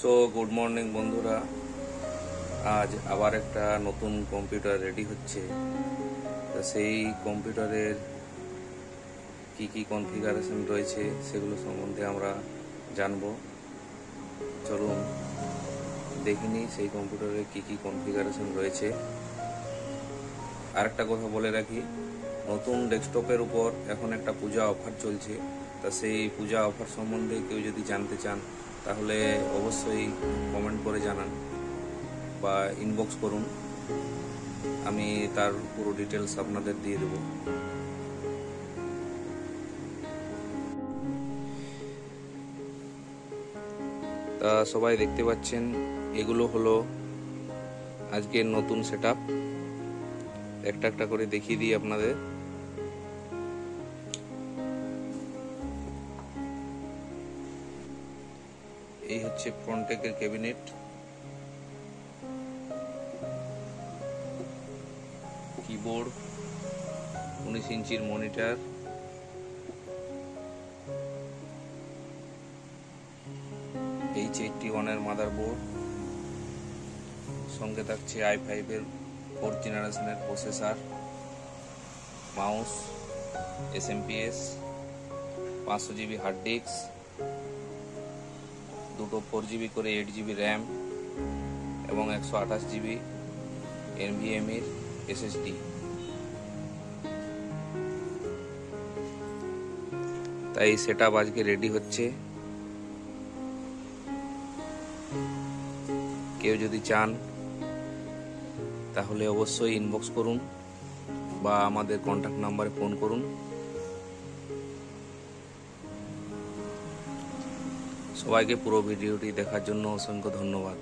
So good morning বন্ধুরা, আজ আবার একটা নতুন কম্পিউটার রেডি হচ্ছে। তো সেই কম্পিউটারের কি কি কনফিগারেশন রয়েছে সেগুলো সম্বন্ধে আমরা জানব। চলুন দেখিনি সেই কম্পিউটারে কি কি কনফিগারেশন রয়েছে। আরেকটা কথা বলে রাখি, নতুন ডেস্কটপের উপর এখন একটা পূজা অফার চলছে। তা সেই পূজা অফার সম্বন্ধে কেউ যদি জানতে চান তাহলে অবশ্যই কমেন্ট করে জানান বা ইনবক্স করুন, আমি তার পুরো ডিটেলস আপনাদের দিয়ে দেব। তা সবাই দেখতে পাচ্ছেন, এগুলো হলো আজকের নতুন সেটআপ। একটা একটা করে দেখিয়ে দিই আপনাদের। এই হচ্ছে ফ্রন্টেকের ক্যাবিনেট, কিবোর্ড, 19 ইঞ্চির মনিটর, H81 এর মাদারবোর্ড, সঙ্গে থাকছে i5 এর 4th জেনারেশনের processor, mouse, SMPS, 500 GB hard disk, দুটো 4 GB করে 8 GB র্যাম এবং 128 GB NVMe SSD। তাই সেটআপ আজকে রেডি হচ্ছে। কেউ যদি চান তাহলে অবশ্যই ইনবক্স করুন বা আমাদের কন্ট্যাক্ট নাম্বারে ফোন করুন। সবাইকে পুরো ভিডিওটি দেখার জন্য অসংখ্য ধন্যবাদ।